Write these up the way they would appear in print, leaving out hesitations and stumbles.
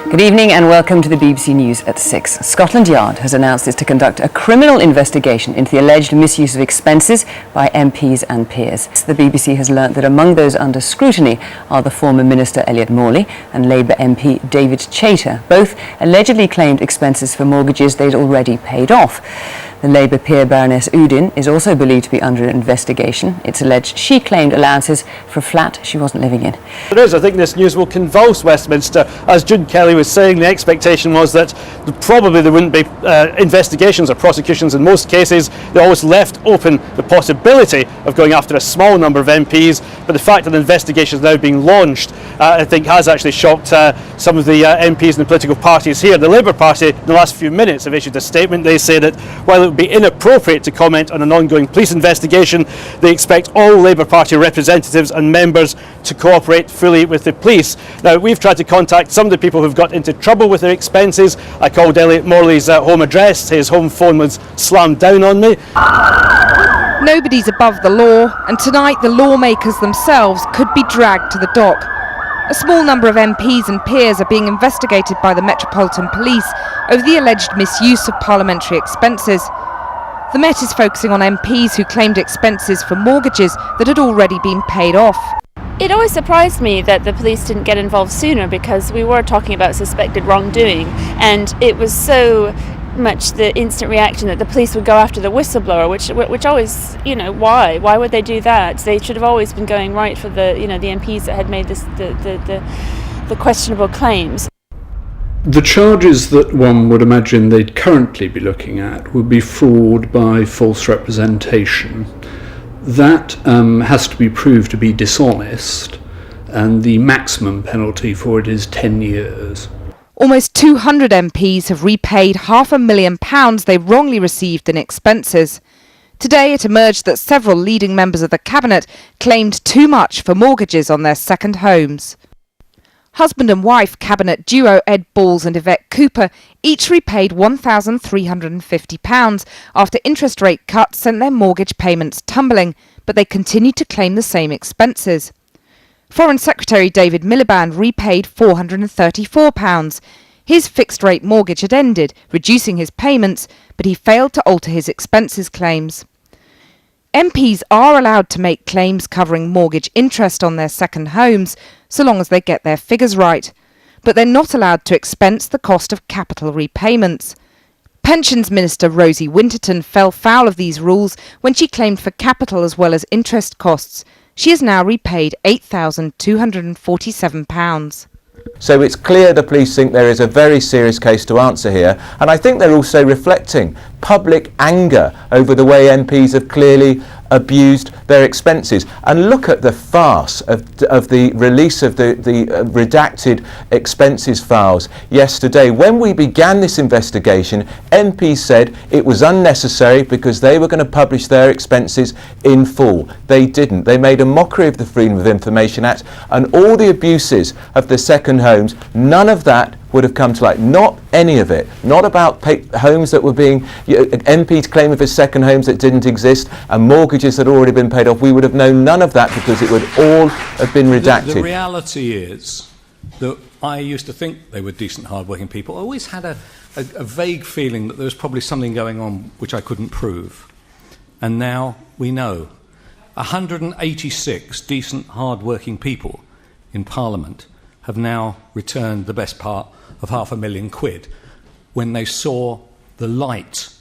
Good evening and welcome to the BBC News at 6. Scotland Yard has announced it's to conduct a criminal investigation into the alleged misuse of expenses by MPs and peers. The BBC has learnt that among those under scrutiny are the former Minister Elliot Morley and Labour MP David Chater. Both allegedly claimed expenses for mortgages they'd already paid off. The Labour peer Baroness Udin is also believed to be under investigation. It's alleged she claimed allowances for a flat she wasn't living in. I think this news will convulse Westminster. As Jude Kelly was saying, the expectation was that probably there wouldn't be investigations or prosecutions in most cases. They always left open the possibility of going after a small number of MPs, but the fact that the investigation is now being launched I think has actually shocked some of the MPs in the political parties here. The Labour Party in the last few minutes have issued a statement. They say that while it would be inappropriate to comment on an ongoing police investigation, they expect all Labour Party representatives and members to cooperate fully with the police. Now, we've tried to contact some of the people who've got into trouble with their expenses. I called Elliot Morley's home address. His home phone was slammed down on me. Nobody's above the law, and tonight the lawmakers themselves could be dragged to the dock. A small number of MPs and peers are being investigated by the Metropolitan Police over the alleged misuse of parliamentary expenses. The Met is focusing on MPs who claimed expenses for mortgages that had already been paid off. It always surprised me that the police didn't get involved sooner, because we were talking about suspected wrongdoing, and it was so much the instant reaction that the police would go after the whistleblower, which always, why would they do that? They should have always been going right for the the MPs that had made the questionable claims. The charges that one would imagine they'd currently be looking at would be fraud by false representation. That has to be proved to be dishonest, and the maximum penalty for it is 10 years. Almost 200 MPs have repaid £500,000 they wrongly received in expenses. Today it emerged that several leading members of the Cabinet claimed too much for mortgages on their second homes. Husband and wife Cabinet duo Ed Balls and Yvette Cooper each repaid £1,350 after interest rate cuts sent their mortgage payments tumbling, but they continued to claim the same expenses. Foreign Secretary David Miliband repaid £434. His fixed-rate mortgage had ended, reducing his payments, but he failed to alter his expenses claims. MPs are allowed to make claims covering mortgage interest on their second homes, so long as they get their figures right. But they're not allowed to expense the cost of capital repayments. Pensions Minister Rosie Winterton fell foul of these rules when she claimed for capital as well as interest costs. She has now repaid £8,247. So it's clear the police think there is a very serious case to answer here, and I think they're also reflecting public anger over the way MPs have clearly abused their expenses. And look at the farce of the release of the redacted expenses files yesterday. When we began this investigation, MPs said it was unnecessary because they were going to publish their expenses in full. They didn't. They made a mockery of the Freedom of Information Act and all the abuses of the second homes. None of that would have come to light. Not any of it. Not about homes that were being, MPs claiming for second homes that didn't exist and mortgages that had already been paid off. We would have known none of that because it would all have been redacted. The reality is that I used to think they were decent, hard-working people. I always had a vague feeling that there was probably something going on which I couldn't prove. And now we know. 186 decent, hard-working people in Parliament have now returned the best part of £500,000 when they saw the light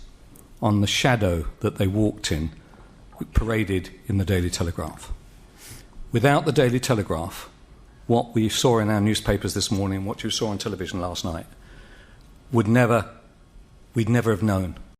on the shadow that they walked in, paraded in the Daily Telegraph. Without the Daily Telegraph, what we saw in our newspapers this morning, what you saw on television last night, we'd never have known.